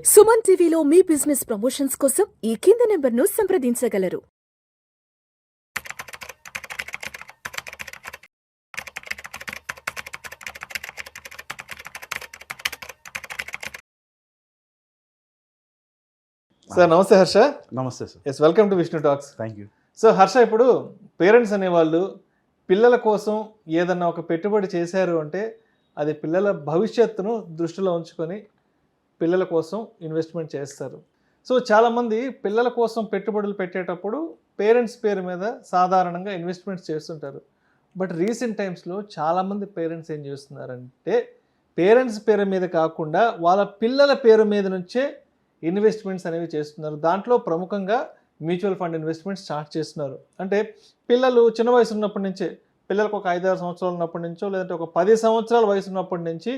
సుమన్ టీవీలో మీ business promotions కోసం ఈ కింది నెంబర్ను సంప్రదించగలరు. సార్ నమస్తే హర్ష. నమస్తే sir. Yes, welcome to Vishnu Talks. Thank you. So Harsha, ఇప్పుడు పేరెంట్స్ అనేవాళ్ళు పిల్లల కోసం ఏదన్నా ఒక పెట్టుబడి చేశారు అంటే అది పిల్లల భవిష్యత్తును దృష్టిలో ఉంచుకొని పిల్లల కోసం ఇన్వెస్ట్మెంట్ చేస్తారు. సో చాలామంది పిల్లల కోసం పెట్టుబడులు పెట్టేటప్పుడు పేరెంట్స్ పేరు మీద సాధారణంగా ఇన్వెస్ట్మెంట్స్ చేస్తుంటారు. బట్ రీసెంట్ టైమ్స్లో చాలామంది పేరెంట్స్ ఏం చేస్తున్నారంటే పేరెంట్స్ పేరు మీద కాకుండా వాళ్ళ పిల్లల పేరు మీద నుంచే ఇన్వెస్ట్మెంట్స్ అనేవి చేస్తున్నారు. దాంట్లో ప్రముఖంగా మ్యూచువల్ ఫండ్ ఇన్వెస్ట్మెంట్ స్టార్ట్ చేస్తున్నారు. అంటే పిల్లలు చిన్న వయసు ఉన్నప్పటి నుంచే, పిల్లలకు ఒక 5-6 సంవత్సరాలు ఉన్నప్పటి నుంచో లేదంటే ఒక 10 సంవత్సరాల వయసు ఉన్నప్పటి నుంచి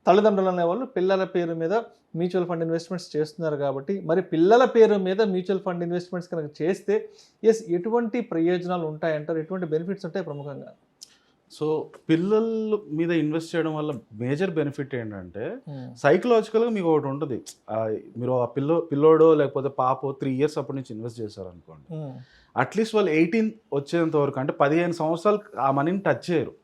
తల్లిదండ్రులు అనేవాళ్ళు పిల్లల పేరు మీద మ్యూచువల్ ఫండ్ ఇన్వెస్ట్మెంట్స్ చేస్తున్నారు. కాబట్టి మరి పిల్లల పేరు మీద మ్యూచువల్ ఫండ్ ఇన్వెస్ట్మెంట్స్ కనుక చేస్తే ఎటువంటి ప్రయోజనాలు ఉంటాయంటారు? ఎటువంటి బెనిఫిట్స్ ఉంటాయి ప్రముఖంగా? సో పిల్లల మీద ఇన్వెస్ట్ చేయడం వల్ల మేజర్ బెనిఫిట్ ఏంటంటే సైకలాజికల్గా మీకు ఒకటి ఉంటుంది. మీరు ఆ పిల్లోడో లేకపోతే పాపో 3 years అప్పటి నుంచి ఇన్వెస్ట్ చేశారు అనుకోండి, అట్లీస్ట్ వాళ్ళు 18 వచ్చేంత వరకు, అంటే 15 సంవత్సరాలు ఆ మనీని టచ్ చేయరు.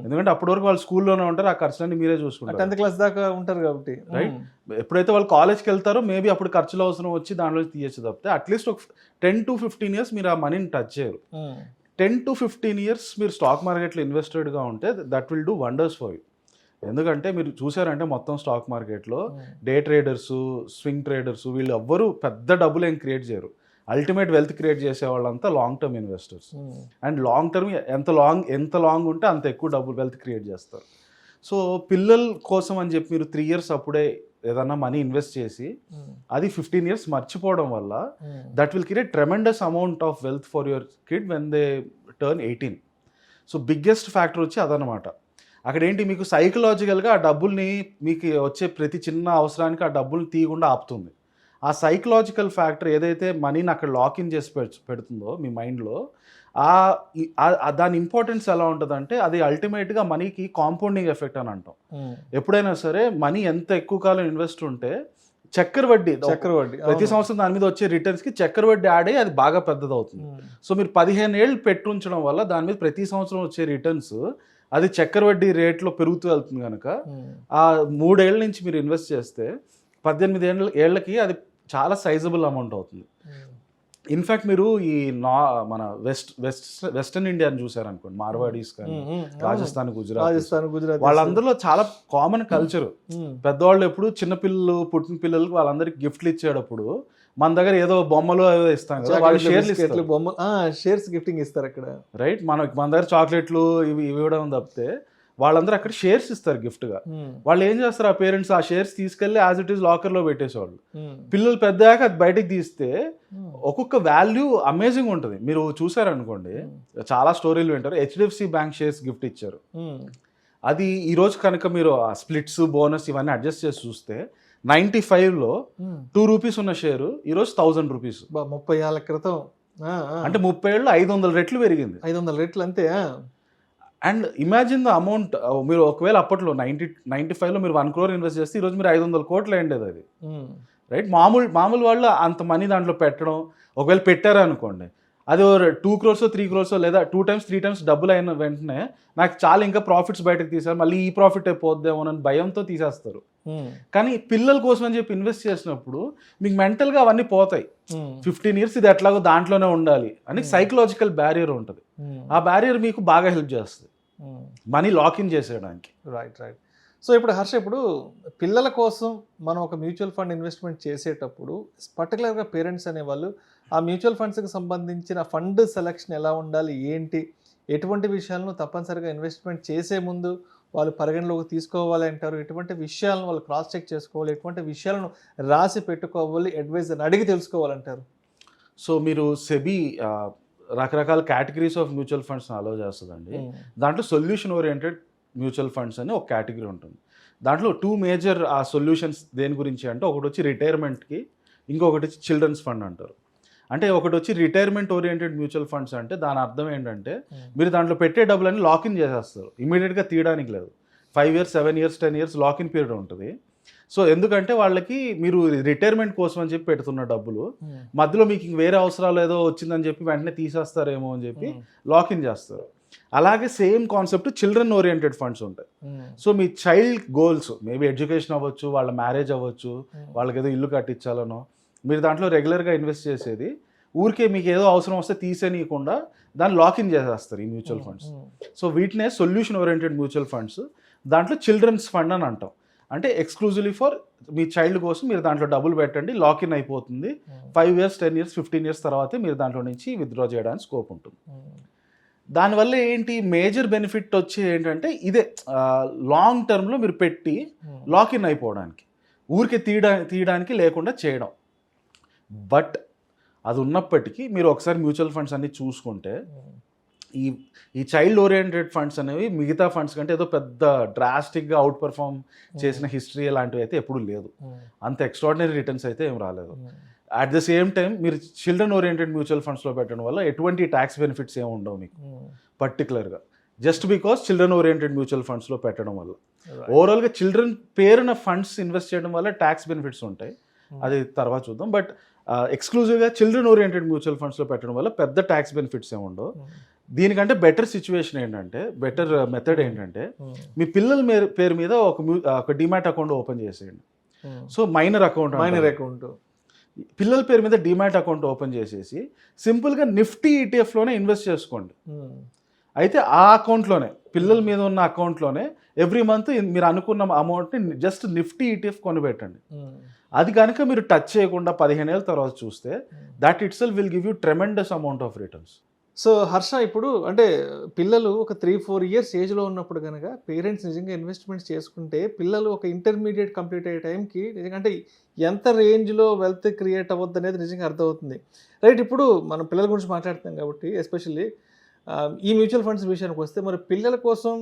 ఎందుకంటే అప్పటి వరకు వాళ్ళు స్కూల్లోనే ఉంటారు, ఆ ఖర్చులన్నీ మీరే చూసుకుంటారు. 10th క్లాస్ దాకా ఉంటారు కాబట్టి, రైట్? ఎప్పుడైతే వాళ్ళు కాలేజ్కి వెళ్తారో మేబీ అప్పుడు ఖర్చులు అవసరం వచ్చి దాంట్లో తీయచ్చు తప్పితే అట్లీస్ట్ ఒక 10 to 15 years మీరు ఆ మనీని టచ్ చేయరు. 10 to 15 years మీరు స్టాక్ మార్కెట్లో ఇన్వెస్టెడ్గా ఉంటే that will do wonders for you. ఎందుకంటే మీరు చూసారంటే మొత్తం స్టాక్ మార్కెట్లో డే ట్రేడర్స్, స్వింగ్ ట్రేడర్స్ వీళ్ళు ఎవ్వరూ పెద్ద డబ్బులు ఏం క్రియేట్ చేయరు. అల్టిమేట్ వెల్త్ క్రియేట్ చేసే వాళ్ళంతా long term investors. And long term ఎంత లాంగ్ ఉంటే అంత ఎక్కువ డబ్బులు వెల్త్ క్రియేట్ చేస్తారు. సో పిల్లల కోసం అని చెప్పి మీరు 3 years అప్పుడే ఏదన్నా మనీ ఇన్వెస్ట్ చేసి అది 15 years మర్చిపోవడం వల్ల that will create tremendous amount of wealth for your kid when they turn 18. So biggest factor వచ్చి అదనమాట. అక్కడ ఏంటి, మీకు సైకలాజికల్గా ఆ డబ్బుల్ని మీకు వచ్చే ప్రతి చిన్న అవసరానికి ఆ డబ్బుల్ని తీయకుండా ఆపుతుంది. ఆ సైకలాజికల్ ఫ్యాక్టర్ ఏదైతే మనీని అక్కడ లాకిన్ చేసి పెడుతుందో మీ మైండ్లో, దాని ఇంపార్టెన్స్ ఎలా ఉంటుందంటే అది అల్టిమేట్గా మనీకి కాంపౌండింగ్ ఎఫెక్ట్ అని అంటాం. ఎప్పుడైనా సరే మనీ ఎంత ఎక్కువ కాలం ఇన్వెస్ట్ ఉంటే చక్రవడ్డీ ప్రతి సంవత్సరం దాని మీద వచ్చే రిటర్న్స్కి చక్రవడ్డీ యాడ్ అయ్యి అది బాగా పెద్దదవుతుంది. సో మీరు 15 ఏళ్ళు పెట్టి ఉంచడం వల్ల దాని మీద ప్రతి సంవత్సరం వచ్చే రిటర్న్స్ అది చక్రవడ్డీ రేట్లో పెరుగుతూ వెళ్తుంది కనుక ఆ 3 ఏళ్ళ నుంచి మీరు ఇన్వెస్ట్ చేస్తే 18 ఏళ్ళకి అది చాలా సైజబుల్ అమౌంట్ అవుతుంది. ఇన్ఫ్యాక్ట్ మీరు ఈ మన వెస్టర్న్ ఇండియాని చూసారనుకోండి, మార్వాడీస్ కానీ రాజస్థాన్, గుజరాత్ వాళ్ళందరిలో చాలా కామన్ కల్చర్. పెద్దవాళ్ళు ఎప్పుడు చిన్నపిల్లలు పుట్టిన పిల్లలకి వాళ్ళందరికీ గిఫ్ట్లు ఇచ్చేటప్పుడు మన దగ్గర ఏదో బొమ్మలు ఏదో ఇస్తాం కదా, వాళ్ళు షేర్స్ గిఫ్టింగ్ ఇస్తారు అక్కడ, రైట్? మన దగ్గర చాక్లెట్లు ఇవి ఇవ్వడం తప్పితే వాళ్ళందరూ అక్కడ షేర్స్ ఇస్తారు గిఫ్ట్గా. వాళ్ళు ఏం చేస్తారు, ఆ పేరెంట్స్ ఆ షేర్స్ తీసుకెళ్ళి యాజ్ ఇట్ ఈస్ లాకర్లో పెట్టేసేవాళ్ళు. పిల్లలు పెద్దగా అది బయటకు తీస్తే ఒక్కొక్క వాల్యూ అమేజింగ్ ఉంటుంది. మీరు చూసారనుకోండి, చాలా స్టోరీలు వింటారు. HDFC బ్యాంక్ షేర్స్ గిఫ్ట్ ఇచ్చారు. అది ఈరోజు కనుక మీరు ఆ స్ప్లిట్స్, బోనస్ ఇవన్నీ అడ్జస్ట్ చేసి చూస్తే 95లో 2 రూపీస్ ఉన్న షేరు ఈరోజు 1000 రూపీస్. 30 ఏళ్ళ క్రితం అంటే 30 ఏళ్ళు 500 రెట్లు పెరిగింది. 500 రెట్లు అంతే. And imagine the amount. మీరు ఒకవేళ అప్పట్లో 95లో మీరు 1 crore ఇన్వెస్ట్ చేస్తే ఈరోజు మీరు 500 కోట్లు అయ్యేది అది, రైట్? మామూలు వాళ్ళు అంత మనీ దాంట్లో పెట్టడం, ఒకవేళ పెట్టారు అనుకోండి, అది 2 crores 3 crores లేదా 2 times 3 times డబ్బులు అయిన వెంటనే నాకు చాలా ఇంకా ప్రాఫిట్స్ బయటకు తీసారు, మళ్ళీ ఈ ప్రాఫిట్ అయిపోద్దేమో అని భయంతో తీసేస్తారు. కానీ పిల్లల కోసం అని చెప్పి ఇన్వెస్ట్ చేసినప్పుడు మీకు మెంటల్గా అవన్నీ పోతాయి. 15 years ఇది ఎట్లాగో దాంట్లోనే ఉండాలి అని సైకలాజికల్ బ్యారియర్ ఉంటుంది. ఆ బ్యారియర్ మీకు బాగా హెల్ప్ చేస్తుంది మనీ లాకిన్ చేసేయడానికి. రైట్. సో ఇప్పుడు హర్ష, ఇప్పుడు పిల్లల కోసం మనం ఒక మ్యూచువల్ ఫండ్ ఇన్వెస్ట్మెంట్ చేసేటప్పుడు పర్టికులర్గా పేరెంట్స్ అనేవాళ్ళు ఆ మ్యూచువల్ ఫండ్స్కి సంబంధించిన ఫండ్ సెలెక్షన్ ఎలా ఉండాలి, ఏంటి, ఎటువంటి విషయాలను తప్పనిసరిగా ఇన్వెస్ట్మెంట్ చేసే ముందు వాళ్ళు పరిగణలోకి తీసుకోవాలి అంటారు? ఎటువంటి విషయాలను వాళ్ళు క్రాస్ చెక్ చేసుకోవాలి, ఎటువంటి విషయాలను రాసి పెట్టుకోవాలి, అడ్వైజర్ని అడిగి తెలుసుకోవాలంటారు? సో మీరు సెబీ రకరకాల కేటగిరీస్ ఆఫ్ మ్యూచువల్ ఫండ్స్ని అలౌ చేస్తుందండి. దాంట్లో సొల్యూషన్ ఓరియంటెడ్ మ్యూచువల్ ఫండ్స్ అని ఒక కేటగిరీ ఉంటుంది. దాంట్లో 2 మేజర్ ఆ సొల్యూషన్స్ దేని గురించి అంటే, ఒకటి వచ్చి రిటైర్మెంట్కి, ఇంకొకటి వచ్చి చిల్డ్రన్స్ ఫండ్ అంటారు. అంటే ఒకటి వచ్చి రిటైర్మెంట్ ఓరియంటెడ్ మ్యూచువల్ ఫండ్స్ అంటే దాని అర్థం ఏంటంటే మీరు దాంట్లో పెట్టే డబ్బులన్నీ లాకిన్ చేసేస్తారు, ఇమీడియట్గా తీయడానికి లేదు. 5 years 7 years 10 years lock-in period ఉంటుంది. సో ఎందుకంటే వాళ్ళకి మీరు రిటైర్మెంట్ కోసం అని చెప్పి పెడుతున్న డబ్బులు మధ్యలో మీకు ఇంక వేరే అవసరాలు ఏదో వచ్చిందని చెప్పి వెంటనే తీసేస్తారేమో అని చెప్పి లాకిన్ చేస్తారు. అలాగే same concept children oriented funds ఉంటాయి. సో మీ చైల్డ్ గోల్స్ మేబీ ఎడ్యుకేషన్ అవ్వచ్చు, వాళ్ళ మ్యారేజ్ అవ్వచ్చు, వాళ్ళకి ఏదో ఇల్లు కట్టించాలనో, మీరు దాంట్లో రెగ్యులర్గా ఇన్వెస్ట్ చేసేది ఊరికే మీకు ఏదో అవసరం వస్తే తీసేయకుండా దాన్ని లాకిన్ చేసేస్తారు ఈ మ్యూచువల్ ఫండ్స్. సో వీటినే సొల్యూషన్ ఓరియంటెడ్ మ్యూచువల్ ఫండ్స్. దాంట్లో చిల్డ్రన్స్ ఫండ్ అని అంటాం. అంటే ఎక్స్క్లూజివ్లీ ఫర్ మీ చైల్డ్ కోసం మీరు దాంట్లో డబ్బులు పెట్టండి, లాకిన్ అయిపోతుంది. 5 years 10 years 15 years తర్వాతే మీరు దాంట్లో నుంచి విత్డ్రా చేయడానికి స్కోప్ ఉంటుంది. దానివల్ల ఏంటి మేజర్ బెనిఫిట్ వచ్చి ఏంటంటే ఇదే లాంగ్ టర్మ్లో మీరు పెట్టి లాకిన్ అయిపోవడానికి, ఊరికే తీయడానికి లేకుండా చేయడం. బట్ అది ఉన్నప్పటికీ మీరు ఒకసారి మ్యూచువల్ ఫండ్స్ అన్ని చూసుకుంటే ఈ చైల్డ్ ఓరియంటెడ్ ఫండ్స్ అనేవి మిగతా ఫండ్స్ కంటే ఏదో పెద్ద డ్రాస్టిక్గా అవుట్ పర్ఫామ్ చేసిన హిస్టరీ లాంటివి అయితే ఎప్పుడూ లేదు. అంత ఎక్స్ట్రాడినరీ రిటర్న్స్ అయితే ఏం రాలేదు. అట్ ద సేమ్ టైం మీరు చిల్డ్రన్ ఓరియంటెడ్ మ్యూచువల్ ఫండ్స్లో పెట్టడం వల్ల ఎటువంటి ట్యాక్స్ బెనిఫిట్స్ ఏమి ఉండవు మీకు పర్టికులర్గా, just because children oriented mutual ఫండ్స్లో పెట్టడం వల్ల. ఓవరాల్గా చిల్డ్రన్ పేరున ఫండ్స్ ఇన్వెస్ట్ చేయడం వల్ల ట్యాక్స్ బెనిఫిట్స్ ఉంటాయి, అది తర్వాత చూద్దాం. బట్ ఎక్స్క్లూజివ్గా చిల్డ్రన్ ఓరియంటెడ్ మ్యూచువల్ ఫండ్స్లో పెట్టడం వల్ల పెద్ద ట్యాక్స్ బెనిఫిట్స్ ఏమి ఉండవు. దీనికంటే బెటర్ సిచ్యువేషన్ ఏంటంటే, బెటర్ మెథడ్ ఏంటంటే, మీ పిల్లల పేరు మీద ఒక డిమాట్ అకౌంట్ ఓపెన్ చేసేయండి. సో మైనర్ అకౌంట్ పిల్లల పేరు మీద డిమాట్ అకౌంట్ ఓపెన్ చేసేసి సింపుల్గా నిఫ్టీ ఈటీఎఫ్లోనే ఇన్వెస్ట్ చేసుకోండి. అయితే ఆ అకౌంట్లోనే, పిల్లల మీద ఉన్న అకౌంట్లోనే ఎవ్రీ మంత్ మీరు అనుకున్న అమౌంట్ని జస్ట్ నిఫ్టీ ఈటీఎఫ్ కొనిపెట్టండి. అది కనుక మీరు టచ్ చేయకుండా 15 ఏళ్ళ తర్వాత చూస్తే that it self will give you tremendous amount of returns. So Harsha, ఇప్పుడు అంటే పిల్లలు ఒక 3-4 years ఏజ్లో ఉన్నప్పుడు కనుక పేరెంట్స్ నిజంగా ఇన్వెస్ట్మెంట్స్ చేసుకుంటే పిల్లలు ఒక ఇంటర్మీడియట్ కంప్లీట్ అయ్యే టైంకి నిజంగా అంటే ఎంత రేంజ్లో వెల్త్ క్రియేట్ అవ్వద్దు అనేది నిజంగా అర్థమవుతుంది. రైట్, ఇప్పుడు మనం పిల్లల గురించి మాట్లాడుతున్నాం కాబట్టి ఎస్పెషల్లీ ఈ మ్యూచువల్ ఫండ్స్ విషయానికి వస్తే మరి పిల్లల కోసం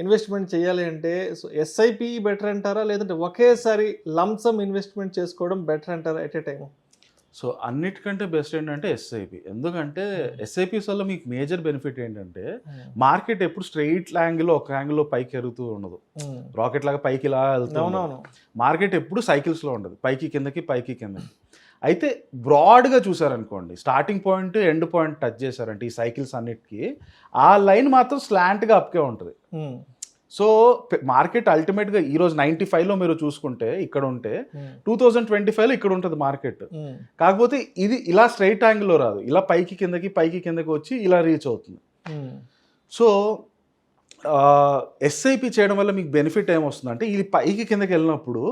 ఇన్వెస్ట్మెంట్ చేయాలి అంటే సో ఎస్ఐపి బెటర్ అంటారా, లేదంటే ఒకేసారి లంసమ్ ఇన్వెస్ట్మెంట్ చేసుకోవడం బెటర్ అంటారా ఎట్ ఏ టైము? సో అన్నిటికంటే బెస్ట్ ఏంటంటే ఎస్ఐపి. ఎందుకంటే ఎస్ఐపిస్ వల్ల మీకు మేజర్ బెనిఫిట్ ఏంటంటే మార్కెట్ ఎప్పుడు స్ట్రెయిట్ యాంగిల్లో ఒక యాంగిల్లో పైకి ఎరుగుతూ ఉండదు, రాకెట్ లాగా పైకి ఇలా వెళ్తాను. మార్కెట్ ఎప్పుడు సైకిల్స్లో ఉండదు, పైకి కిందకి పైకి కిందకి. అయితే బ్రాడ్గా చూసారనుకోండి, starting point end point touch చేశారంటే ఈ సైకిల్స్ అన్నిటికీ ఆ లైన్ మాత్రం స్లాంట్గా అప్కే ఉంటుంది. సో మార్కెట్ అల్టిమేట్గా ఈరోజు 95లో మీరు చూసుకుంటే ఇక్కడ ఉంటే 2025లో ఇక్కడ ఉంటుంది మార్కెట్. కాకపోతే ఇది ఇలా స్ట్రైట్ యాంగిల్లో రాదు, ఇలా పైకి కిందకి వచ్చి ఇలా రీచ్ అవుతుంది. సో ఎస్ఐపి చేయడం వల్ల మీకు బెనిఫిట్ ఏమొస్తుందంటే ఇది పైకి కిందకి వెళ్ళినప్పుడు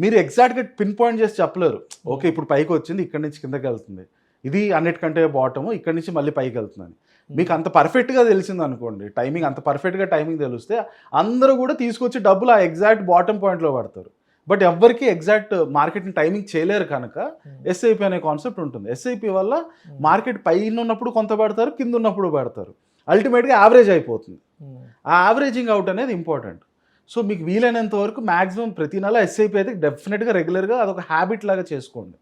మీరు ఎగ్జాక్ట్గా పిన్ పాయింట్ చేసి చెప్పలేరు, ఓకే ఇప్పుడు పైకి వచ్చింది ఇక్కడి నుంచి కిందకి వెళ్తుంది, ఇది అన్నిటికంటే బాటము ఇక్కడి నుంచి మళ్ళీ పైకి వెళ్తుందని మీకు అంత పర్ఫెక్ట్గా తెలిసింది అనుకోండి, టైమింగ్ అంత పర్ఫెక్ట్గా టైమింగ్ తెలిస్తే అందరూ కూడా తీసుకొచ్చి డబ్బులు ఆ ఎగ్జాక్ట్ బాటమ్ పాయింట్లో పడతారు. బట్ ఎవ్వరికి ఎగ్జాక్ట్ మార్కెట్ని టైమింగ్ చేయలేరు కనుక ఎస్ఐపి అనే కాన్సెప్ట్ ఉంటుంది. ఎస్ఐపి వల్ల మార్కెట్ పైన ఉన్నప్పుడు కొంత పడతారు, కింద ఉన్నప్పుడు పడతారు, అల్టిమేట్గా యావరేజ్ అయిపోతుంది. ఆ యావరేజింగ్ అవుట్ అనేది ఇంపార్టెంట్. సో మీకు వీలైనంత వరకు మ్యాక్సిమం ప్రతి నెల ఎస్ఐపి అయితే డెఫినెట్గా రెగ్యులర్గా అదొక హ్యాబిట్ లాగా చేసుకోండి.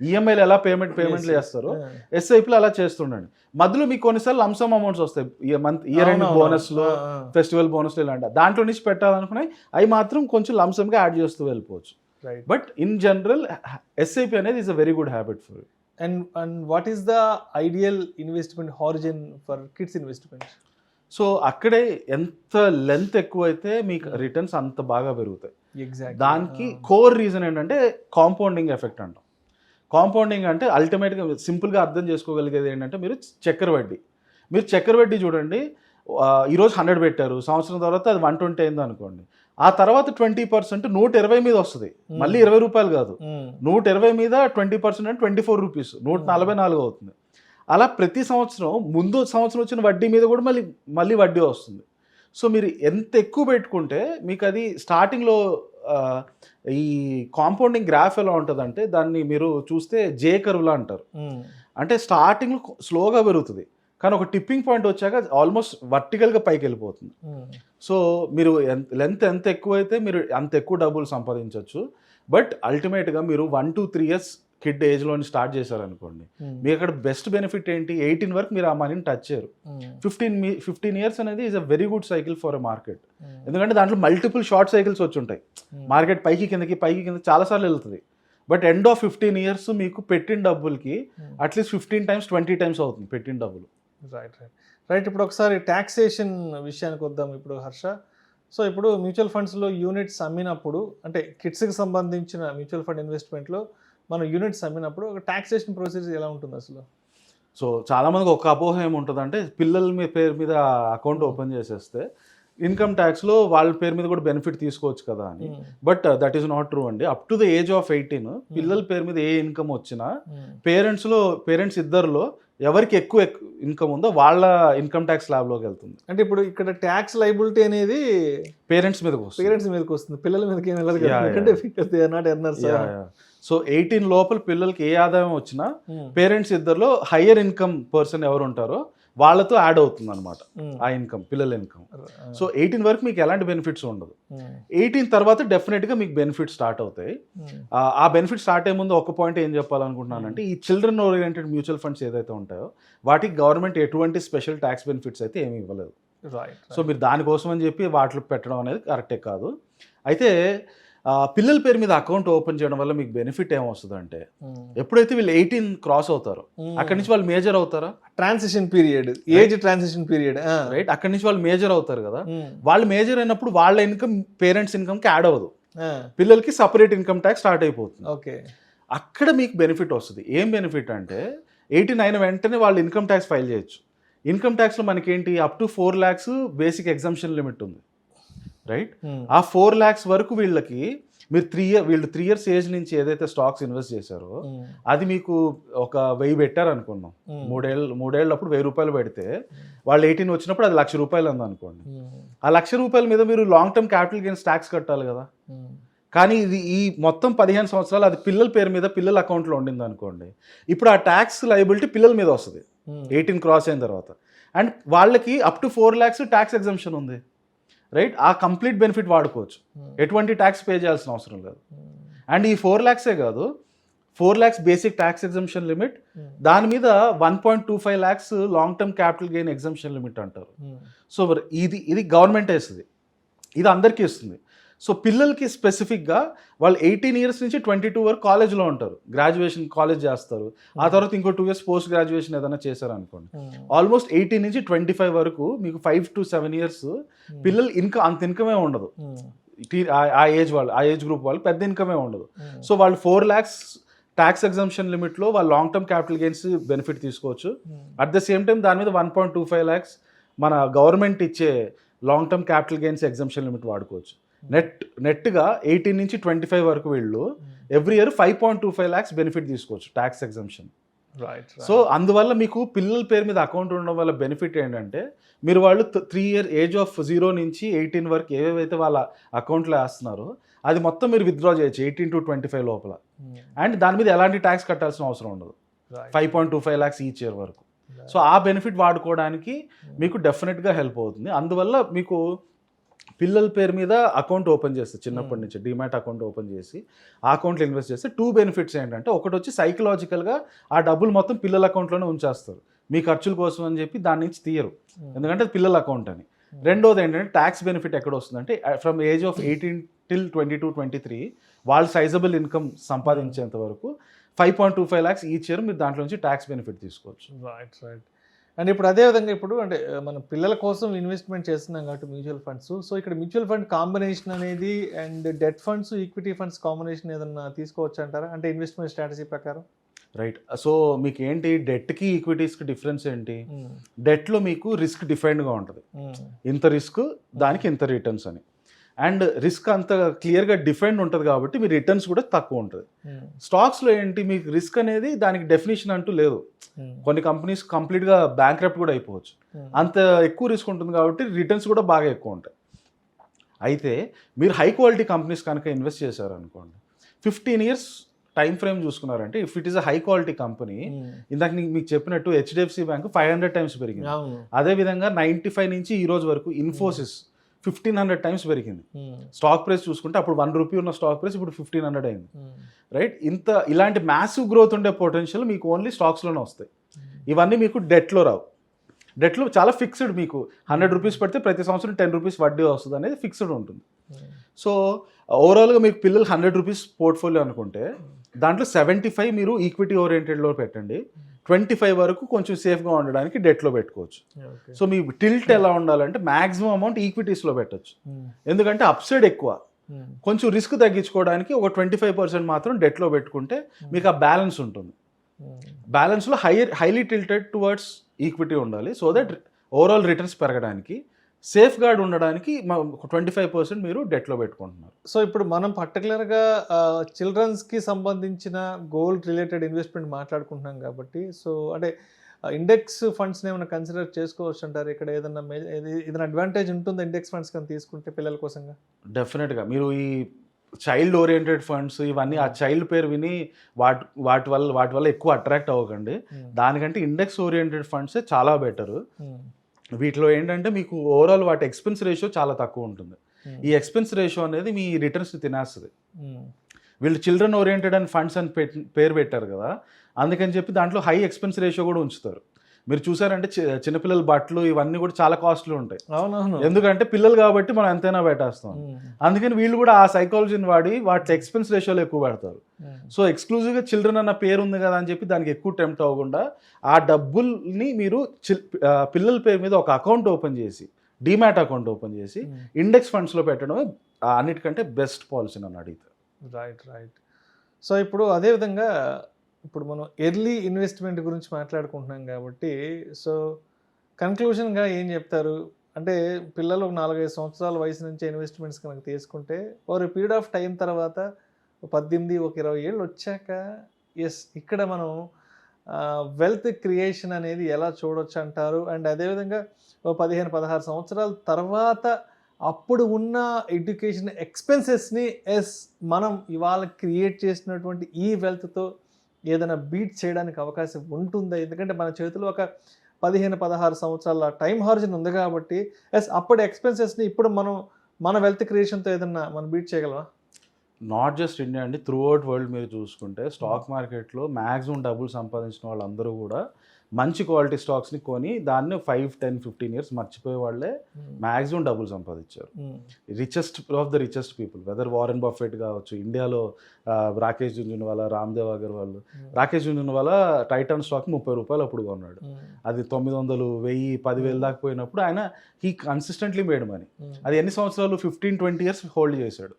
ఈఎంఐలు ఎలా పేమెంట్లు చేస్తారో ఎస్ఐపిలో అలా చేస్తుండండి. మధ్యలో మీకు కొన్నిసార్లు లంసమ్ అమౌంట్స్ వస్తాయి, ఇయర్ ఎండ్ బోనస్లు, ఫెస్టివల్ బోనస్లు ఇలాంటి దాంట్లో నుంచి పెట్టాలనుకున్నాయి అవి మాత్రం కొంచెం లంసమ్గా యాడ్ చేస్తూ వెళ్ళిపోవచ్చు. బట్ ఇన్ జనరల్ ఎస్ఐపి అనేది is a very good habit for you. And what is the ideal investment horizon for kids investment? So అక్కడే ఎంత లెంత్ ఎక్కువైతే మీకు రిటర్న్స్ అంత బాగా పెరుగుతాయి. దానికి కోర్ రీజన్ ఏంటంటే కాంపౌండింగ్ ఎఫెక్ట్ అంటాం. కాంపౌండింగ్ అంటే అల్టిమేట్గా సింపుల్గా అర్థం చేసుకోగలిగేది ఏంటంటే మీరు చక్కెర వడ్డీ చూడండి, ఈరోజు 100 పెట్టారు, సంవత్సరం తర్వాత అది 120 అయింది అనుకోండి, ఆ తర్వాత 20% 120 మీద వస్తుంది, మళ్ళీ 20 రూపాయలు కాదు, 120 మీద 20% అంటే 24 రూపీస్, 144 అవుతుంది. అలా ప్రతి సంవత్సరం ముందు సంవత్సరం వచ్చిన వడ్డీ మీద కూడా మళ్ళీ వడ్డీ వస్తుంది. సో మీరు ఎంత ఎక్కువ పెట్టుకుంటే మీకు అది స్టార్టింగ్లో ఈ కాంపౌండింగ్ గ్రాఫ్ ఎలా ఉంటుందంటే దాన్ని మీరు చూస్తే జే కర్వ్లా అంటారు. అంటే స్టార్టింగ్లో స్లోగా పెరుగుతుంది కానీ ఒక టిప్పింగ్ పాయింట్ వచ్చాక ఆల్మోస్ట్ వర్టికల్గా పైకి వెళ్ళిపోతుంది. సో మీరు లెంత్ ఎంత ఎక్కువైతే మీరు అంత ఎక్కువ డబ్బులు సంపాదించవచ్చు. బట్ అల్టిమేట్గా మీరు 1 to 3 years కిడ్ ఏజ్లో స్టార్ట్ చేశారనుకోండి, మీకు అక్కడ బెస్ట్ బెనిఫిట్ ఏంటి, 18 వరకు మీరు ఆ మనీని టచ్ చేయరు. 15 ఇయర్స్ అనేది is a very good cycle for a market. ఎందుకంటే దాంట్లో మల్టిపుల్ షార్ట్ సైకిల్స్ వచ్చి ఉంటాయి. మార్కెట్ పైకి కిందకి చాలాసార్లు వెళ్తుంది. బట్ ఎండ్ ఆఫ్ 15 ఇయర్స్ మీకు పెట్టిన డబ్బులకి అట్లీస్ట్ 15 times 20 times అవుతుంది పెట్టిన డబ్బులు. రైట్. ఇప్పుడు ఒకసారి ట్యాక్సేషన్ విషయానికి వద్దాం ఇప్పుడు హర్ష. సో ఇప్పుడు మ్యూచువల్ ఫండ్స్లో యూనిట్స్ అమ్మినప్పుడు, అంటే కిడ్స్కి సంబంధించిన మ్యూచువల్ ఫండ్ ఇన్వెస్ట్మెంట్లో మనం యూనిట్స్ అమ్మినప్పుడు ఒక ట్యాక్సేషన్ ప్రొసీజర్ ఎలా ఉంటుంది అసలు? సో చాలామందికి ఒక అపోహ ఏముంటుందంటే పిల్లల మీ పేరు మీద అకౌంట్ ఓపెన్ చేసేస్తే ఇన్కమ్ ట్యాక్స్లో వాళ్ళ పేరు మీద కూడా బెనిఫిట్ తీసుకోవచ్చు కదా అని. But that is not true అండి. Up to the age of 18 పిల్లల పేరు మీద ఏ ఇన్కమ్ వచ్చినా పేరెంట్స్ ఇద్దరిలో ఎవరికి ఎక్కువ ఇన్కమ్ ఉందో వాళ్ళ ఇన్కమ్ ట్యాక్స్ స్లాబ్లోకి వెళ్తుంది. అంటే ఇప్పుడు ఇక్కడ ట్యాక్స్ లైబిలిటీ అనేది పేరెంట్స్ మీదకి వస్తుంది, పిల్లల మీదకి ఏం వెళ్ళదు ఎందుకంటే they are not earners. So 18 లోపల పిల్లలకి ఏ ఆదాయం వచ్చినా పేరెంట్స్ ఇద్దరిలో హయ్యర్ ఇన్కమ్ పర్సన్ ఎవరు ఉంటారో వాళ్ళతో యాడ్ అవుతుంది అనమాట ఆ ఇన్కమ్, పిల్లల ఇన్కమ్. సో 18 వరకు మీకు ఎలాంటి బెనిఫిట్స్ ఉండదు. 18 తర్వాత డెఫినెట్గా మీకు బెనిఫిట్స్ స్టార్ట్ అవుతాయి. ఆ బెనిఫిట్ స్టార్ట్ అయ్యే ముందు ఒక పాయింట్ ఏం చెప్పాలనుకుంటున్నానంటే, ఈ చిల్డ్రన్ ఓరియంటెడ్ మ్యూచువల్ ఫండ్స్ ఏదైతే ఉంటాయో వాటికి గవర్నమెంట్ ఎటువంటి స్పెషల్ ట్యాక్స్ బెనిఫిట్స్ అయితే ఏమీ ఇవ్వలేదు. సో మీరు దానికోసం అని చెప్పి వాటిలో పెట్టడం అనేది కరెక్టే కాదు. అయితే పిల్లల పేరు మీద అకౌంట్ ఓపెన్ చేయడం వల్ల మీకు బెనిఫిట్ ఏమొస్తుందంటే, ఎప్పుడైతే వీళ్ళు 18 క్రాస్ అవుతారో అక్కడి నుంచి వాళ్ళు మేజర్ అవుతారా, transition period, age transition period, right, అక్కడి నుంచి వాళ్ళు మేజర్ అవుతారు కదా. వాళ్ళు మేజర్ అయినప్పుడు వాళ్ళ ఇన్కమ్ పేరెంట్స్ ఇన్కమ్కి యాడ్ అవ్వదు, పిల్లలకి సపరేట్ ఇన్కమ్ ట్యాక్స్ స్టార్ట్ అయిపోతుంది. ఓకే, అక్కడ మీకు బెనిఫిట్ వస్తుంది. ఏం బెనిఫిట్ అంటే 18 అయిన వెంటనే వాళ్ళు ఇన్కమ్ ట్యాక్స్ ఫైల్ చేయొచ్చు. ఇన్కమ్ ట్యాక్స్లో మనకేంటి up to 4 lakhs basic exemption limit ఉంది, రైట్. ఆ 4 lakhs వరకు వీళ్ళకి మీరు 3 years ఏజ్ నుంచి ఏదైతే స్టాక్స్ ఇన్వెస్ట్ చేశారో అది మీకు ఒక 1000 పెట్టారు అనుకున్నాం, మూడేళ్ళప్పుడు 1000 రూపాయలు పెడితే వాళ్ళు 18 వచ్చినప్పుడు అది 1,00,000 రూపాయలు ఉందనుకోండి. ఆ 1,00,000 రూపాయల మీద మీరు long term capital gains tax కట్టాలి కదా. కానీ ఇది ఈ మొత్తం 15 సంవత్సరాలు అది పిల్లల పేరు మీద పిల్లల అకౌంట్లో ఉండింది అనుకోండి, ఇప్పుడు ఆ ట్యాక్స్ లయబిలిటీ పిల్లల మీద వస్తుంది 18 క్రాస్ అయిన తర్వాత. అండ్ వాళ్ళకి up to 4 lakhs tax exemption ఉంది, రైట్. ఆ కంప్లీట్ బెనిఫిట్ వాడుకోవచ్చు, ఎటువంటి ట్యాక్స్ పే చేయాల్సిన అవసరం లేదు. అండ్ ఈ 4 lakhs కాదు, 4 lakhs basic tax exemption limit, దాని మీద 1.25 lakhs long term capital gain exemption limit అంటారు. సో ఇది గవర్నమెంట్ వేస్తుంది, ఇది అందరికీ ఇస్తుంది. సో పిల్లలకి స్పెసిఫిక్గా వాళ్ళు 18 years నుంచి 22 వరకు కాలేజ్లో ఉంటారు, గ్రాడ్యుయేషన్ కాలేజ్ చేస్తారు, ఆ తర్వాత ఇంకో 2 years పోస్ట్ గ్రాడ్యుయేషన్ ఏదైనా చేశారనుకోండి. ఆల్మోస్ట్ 18 నుంచి 25 వరకు మీకు 5 to 7 years పిల్లలు అంత ఇన్కమే ఉండదు. ఆ ఏజ్ గ్రూప్ వాళ్ళు పెద్ద ఇన్కమే ఉండదు. సో వాళ్ళు 4 lakhs ట్యాక్స్ ఎగ్జంప్షన్ లిమిట్లో వాళ్ళు long term capital gains benefit తీసుకోవచ్చు. అట్ ద సేమ్ టైం దాని మీద 1.25 lakhs మన గవర్నమెంట్ ఇచ్చే long term capital gains exemption limit వాడుకోవచ్చు. నెట్గా 18 నుంచి 25 వరకు వీళ్ళు ఎవ్రీ ఇయర్ 5.25 lakhs బెనిఫిట్ తీసుకోవచ్చు ట్యాక్స్ ఎగ్జంప్షన్. సో అందువల్ల మీకు పిల్లల పేరు మీద అకౌంట్ ఉండడం వల్ల బెనిఫిట్ ఏంటంటే, మీరు వాళ్ళు 3 years ఏజ్ ఆఫ్ 0 నుంచి 18 వరకు ఏవేవైతే వాళ్ళ అకౌంట్లో వేస్తున్నారో అది మొత్తం మీరు విత్డ్రా చేయొచ్చు 18 to 25 లోపల. అండ్ దాని మీద ఎలాంటి ట్యాక్స్ కట్టాల్సిన అవసరం ఉండదు, 5.25 lakhs ఈచ్ ఇయర్ వరకు. సో ఆ బెనిఫిట్ వాడుకోవడానికి మీకు డెఫినెట్గా హెల్ప్ అవుతుంది. అందువల్ల మీకు పిల్లల పేరు మీద అకౌంట్ ఓపెన్ చేస్తే చిన్నప్పటి నుంచి డిమాట్ అకౌంట్ ఓపెన్ చేసి ఆ అకౌంట్లో ఇన్వెస్ట్ చేస్తే 2 benefits ఏంటంటే, ఒకటి వచ్చి సైకలాజికల్గా ఆ డబ్బులు మొత్తం పిల్లల అకౌంట్లోనే ఉంచేస్తారు, మీ ఖర్చుల కోసం అని చెప్పి దాని నుంచి తీయరు, ఎందుకంటే అది పిల్లల అకౌంట్ అని. రెండోది ఏంటంటే ట్యాక్స్ బెనిఫిట్ ఎక్కడ వస్తుందంటే, ఫ్రమ్ ఏజ్ ఆఫ్ 18 till 22-23 వాళ్ళు సైజబుల్ ఇన్కమ్ సంపాదించేంత వరకు 5.25 lakhs ఈచ్ ఇయర్ మీరు దాంట్లో నుంచి ట్యాక్స్ బెనిఫిట్ తీసుకోవచ్చు. రైట్. అండ్ ఇప్పుడు అదేవిధంగా ఇప్పుడు అంటే మనం పిల్లల కోసం ఇన్వెస్ట్మెంట్ చేస్తున్నాం కాబట్టి మ్యూచువల్ ఫండ్స్, సో ఇక్కడ మ్యూచువల్ ఫండ్ కాంబినేషన్ అనేది and debt funds equity funds combination ఏదన్నా తీసుకోవచ్చు అంటారా, అంటే ఇన్వెస్ట్మెంట్ స్ట్రాటజీ ప్రకారం? రైట్. సో మీకు ఏంటి డెట్కి ఈక్విటీస్కి డిఫరెన్స్ ఏంటి, డెట్లో మీకు రిస్క్ డిఫైన్డ్గా ఉంటుంది, ఇంత రిస్క్ దానికి ఇంత రిటర్న్స్ అని. అండ్ రిస్క్ అంత క్లియర్గా డిఫైన్డ్ ఉంటుంది కాబట్టి మీ రిటర్న్స్ కూడా తక్కువ ఉంటుంది. స్టాక్స్లో ఏంటి మీకు రిస్క్ అనేది దానికి డెఫినేషన్ అంటూ లేదు, కొన్ని కంపెనీస్ కంప్లీట్గా బ్యాంక్రప్ట్ కూడా అయిపోవచ్చు, అంత ఎక్కువ రిస్క్ ఉంటుంది కాబట్టి రిటర్న్స్ కూడా బాగా ఎక్కువ ఉంటాయి. అయితే మీరు హై క్వాలిటీ కంపెనీస్ కనుక ఇన్వెస్ట్ చేశారనుకోండి, 15 years టైం ఫ్రేమ్ చూసుకున్నారంటే, if it is a high quality company, ఇందాక మీకు చెప్పినట్టు HDFC బ్యాంక్ 500 times పెరిగింది, అదేవిధంగా 95 నుంచి ఈ రోజు వరకు ఇన్ఫోసిస్ 1500 టైమ్స్ పెరిగింది. స్టాక్ ప్రైస్ చూసుకుంటే అప్పుడు ₹1 ఉన్న స్టాక్ ప్రైస్ ఇప్పుడు 1500 అయింది, రైట్? ఇలాంటి మ్యాసివ్ గ్రోత్ ఉండే పొటెన్షియల్ మీకు ఓన్లీ స్టాక్స్లోనే వస్తాయి. ఇవన్నీ మీకు డెట్లో రావు. డెట్లో చాలా ఫిక్స్డ్, మీకు ₹100 పెడితే ప్రతి సంవత్సరం ₹10 వడ్డీ వస్తుంది అనేది ఫిక్స్డ్ ఉంటుంది. సో ఓవరాల్గా మీకు పిల్లలు ₹100 పోర్ట్ఫోలియో అనుకుంటే దాంట్లో 75 మీరు ఈక్విటీ ఓరియంటెడ్లో పెట్టండి, 25 వరకు కొంచెం సేఫ్గా ఉండడానికి డెట్లో పెట్టుకోవచ్చు. సో మీ టిల్ట్ ఎలా ఉండాలంటే మ్యాక్సిమం అమౌంట్ ఈక్విటీస్లో పెట్టచ్చు, ఎందుకంటే అప్సైడ్ ఎక్కువ. కొంచెం రిస్క్ తగ్గించుకోవడానికి ఒక 25% మాత్రం డెట్లో పెట్టుకుంటే మీకు ఆ బ్యాలెన్స్ ఉంటుంది. బ్యాలెన్స్లో హైలీ టిల్టెడ్ టువర్డ్స్ ఈక్విటీ ఉండాలి, సో దట్ ఓవరాల్ రిటర్న్స్ పెరగడానికి, సేఫ్ గార్డ్ ఉండడానికి 25% మీరు డెట్లో పెట్టుకుంటున్నారు. సో ఇప్పుడు మనం పర్టికులర్గా చిల్డ్రన్స్కి సంబంధించిన గోల్డ్ రిలేటెడ్ ఇన్వెస్ట్మెంట్ మాట్లాడుకుంటున్నాం కాబట్టి, సో అంటే ఇండెక్స్ ఫండ్స్ని ఏమైనా కన్సిడర్ చేసుకోవచ్చు అంటారు? ఇక్కడ ఏదైనా అడ్వాంటేజ్ ఉంటుంది ఇండెక్స్ ఫండ్స్ కానీ తీసుకుంటే పిల్లల కోసంగా? డెఫినెట్గా మీరు ఈ చైల్డ్ ఓరియంటెడ్ ఫండ్స్ ఇవన్నీ ఆ చైల్డ్ పేరు విని వాటి వల్ల ఎక్కువ అట్రాక్ట్ అవ్వకండి. దానికంటే ఇండెక్స్ ఓరియంటెడ్ ఫండ్సే చాలా బెటరు. వీటిలో ఏంటంటే మీకు ఓవరాల్ వాటి ఎక్స్పెన్స్ రేషియో చాలా తక్కువ ఉంటుంది. ఈ ఎక్స్పెన్స్ రేషియో అనేది మీ రిటర్న్స్ తినేస్తుంది. వీళ్ళు చిల్డ్రన్ ఓరియంటెడ్ అండ్ ఫండ్స్ అని పేరు పెట్టారు కదా, అందుకని చెప్పి దాంట్లో హై ఎక్స్పెన్స్ రేషియో కూడా ఉంచుతారు. మీరు చూసారంటే చిన్నపిల్లల బట్టలు ఇవన్నీ కూడా చాలా కాస్ట్లీ ఉంటాయి. అవునవును, ఎందుకంటే పిల్లలు కాబట్టి మనం ఎంతైనా పెట్టేస్తాం. అందుకని వీళ్ళు కూడా ఆ సైకాలజీని వాడి వాటి ఎక్స్పెన్స్ రేషియోలో ఎక్కువ పెడతారు. సో ఎక్స్క్లూజివ్గా చిల్డ్రన్ అన్న పేరు ఉంది కదా అని చెప్పి దానికి ఎక్కువ టెంప్ట్ అవ్వకుండా ఆ డబ్బుల్ని మీరు పిల్లల పేరు మీద ఒక అకౌంట్ ఓపెన్ చేసి, డీమ్యాట్ అకౌంట్ ఓపెన్ చేసి ఇండెక్స్ ఫండ్స్లో పెట్టడం అన్నిటికంటే బెస్ట్ పాలసీ నన్ను అడిగితే. రైట్. సో ఇప్పుడు అదేవిధంగా ఇప్పుడు మనం ఎర్లీ ఇన్వెస్ట్మెంట్ గురించి మాట్లాడుకుంటున్నాం కాబట్టి, సో కన్క్లూషన్గా ఏం చెప్తారు అంటే, పిల్లలు ఒక 4-5 సంవత్సరాల వయసు నుంచి ఇన్వెస్ట్మెంట్స్ కనుక తీసుకుంటే ఓవర్ పీరియడ్ ఆఫ్ టైం తర్వాత 18-20 ఏళ్ళు వచ్చాక ఇక్కడ మనం వెల్త్ క్రియేషన్ అనేది ఎలా చూడొచ్చు అంటారు? అండ్ అదేవిధంగా 15-16 సంవత్సరాల తర్వాత అప్పుడు ఉన్న ఎడ్యుకేషన్ ఎక్స్పెన్సెస్ని మనం ఇవాళ క్రియేట్ చేసినటువంటి ఈ వెల్త్తో ఏదైనా బీట్ చేయడానికి అవకాశం ఉంటుందా? ఎందుకంటే మన చేతిలో ఒక 15-16 సంవత్సరాల టైం హారిజన్ ఉంది కాబట్టి అప్పటి ఎక్స్పెన్సెస్ని ఇప్పుడు మన వెల్త్ క్రియేషన్తో ఏదన్నా మనం బీట్ చేయగలమా? నాట్ జస్ట్ ఇండియా అండి, త్రూ అవుట్ వరల్డ్ మీరు చూసుకుంటే స్టాక్ మార్కెట్లో మ్యాక్సిమం డబ్బులు సంపాదించిన వాళ్ళందరూ కూడా మంచి క్వాలిటీ స్టాక్స్ని కొని దాన్ని 5-10-15 ఇయర్స్ మర్చిపోయే వాళ్ళే మ్యాక్సిమం డబ్బులు సంపాదించారు. Richest of the richest people, whether Warren Buffett కావచ్చు, ఇండియాలో రాకేష్ జుంజున్వాలా, రామ్దేవ్ అగర్వాల్. రాకేష్ జుంజున్వాలా టైటాన్ స్టాక్ ₹30 అప్పుడు కొన్నాడు. అది 900, 1000, 10,000 దాకా పోయినప్పుడు ఆయన హీ కన్సిస్టెంట్లీ మేడ్ మనీ. అది ఎన్ని సంవత్సరాలు? 15-20 ఇయర్స్ హోల్డ్ చేశాడు.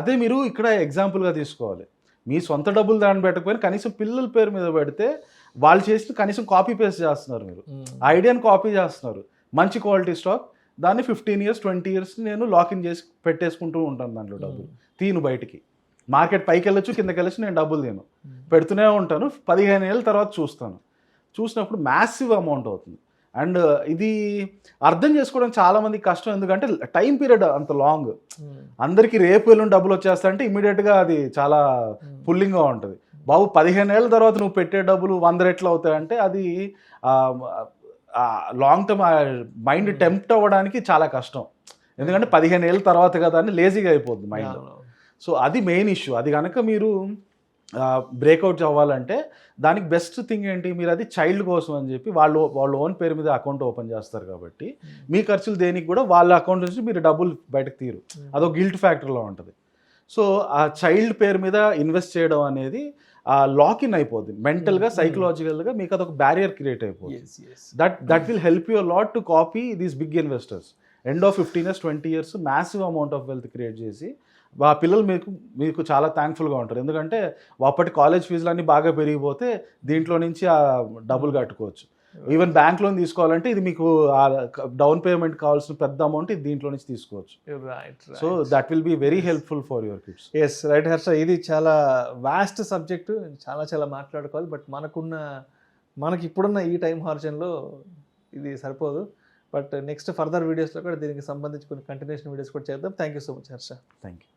అదే మీరు ఇక్కడ ఎగ్జాంపుల్గా తీసుకోవాలి. మీ సొంత డబ్బులు దాన్ని పెట్టకపోయినా కనీసం పిల్లల పేరు మీద పెడితే వాళ్ళు చేసిన కనీసం కాపీ పేస్ట్ చేస్తున్నారు. మీరు ఐడియాని కాపీ చేస్తున్నారు. మంచి క్వాలిటీ స్టాక్, దాన్ని 15 ఇయర్స్ 20 ఇయర్స్ నేను లాకిన్ చేసి పెట్టేసుకుంటూ ఉంటాను. దాంట్లో డబ్బులు తీను బయటికి, మార్కెట్ పైకి వెళ్ళొచ్చు కిందకి వెళ్ళొచ్చు, నేను డబ్బులు తీను, పెడుతూనే ఉంటాను. 15 ఏళ్ళ తర్వాత చూసినప్పుడు మ్యాసివ్ అమౌంట్ అవుతుంది. అండ్ ఇది అర్థం చేసుకోవడం చాలామందికి కష్టం, ఎందుకంటే టైం పీరియడ్ అంత లాంగ్. అందరికీ రేపు వెళ్ళి డబ్బులు వచ్చేస్తాయంటే ఇమీడియట్గా అది చాలా పుల్లింగ్గా ఉంటుంది. బాబు 15 ఏళ్ళ తర్వాత నువ్వు పెట్టే డబ్బులు 100 రెట్లు అవుతాయంటే అది లాంగ్ టర్మ్ మైండ్ టెంప్ట్ అవ్వడానికి చాలా కష్టం. ఎందుకంటే 15 ఏళ్ళ తర్వాత కదా అని లేజీగా అయిపోద్ది మైండ్. సో అది మెయిన్ ఇష్యూ. అది కనుక మీరు బ్రేక్అవుట్ అవ్వాలంటే దానికి బెస్ట్ థింగ్ ఏంటి, మీరు అది చైల్డ్ కోసం అని చెప్పి వాళ్ళ ఓన్ పేరు మీద అకౌంట్ ఓపెన్ చేస్తారు కాబట్టి మీ ఖర్చులు దేనికి కూడా వాళ్ళ అకౌంట్ నుంచి మీరు డబ్బులు బయటకు తీరు. అదొక గిల్ట్ ఫ్యాక్టర్లో ఉంటుంది. సో ఆ చైల్డ్ పేరు మీద ఇన్వెస్ట్ చేయడం అనేది లాక్ ఇన్ అయిపోద్ది మెంటల్గా, సైకలాజికల్గా. మీకు అదొక బ్యారియర్ క్రియేట్ అయిపోతుంది. That will help you lot to copy these big investors. End of 15 years 20 years massive amount of wealth create చేసి ఆ పిల్లలు మీకు చాలా థ్యాంక్ఫుల్గా ఉంటారు. ఎందుకంటే అప్పటి కాలేజ్ ఫీజులన్నీ బాగా పెరిగిపోతే దీంట్లో నుంచి ఆ డబ్బులు కట్టుకోవచ్చు. ఈవెన్ బ్యాంక్ లోన్ తీసుకోవాలంటే ఇది మీకు డౌన్ పేమెంట్ కావాల్సిన పెద్ద అమౌంట్ ఇది దీంట్లో నుంచి తీసుకోవచ్చు. So that will be very helpful for your kids. Right Harsha, ఇది చాలా వాస్ట్ సబ్జెక్టు, చాలా మాట్లాడుకోవాలి. బట్ మనకి ఇప్పుడున్న ఈ టైం హార్జన్లో ఇది సరిపోదు. బట్ నెక్స్ట్ ఫర్దర్ వీడియోస్లో కూడా దీనికి సంబంధించి కొన్ని కంటిన్యూషన్ వీడియోస్ కూడా చేద్దాం. Thank you so much Harsha. Thank you.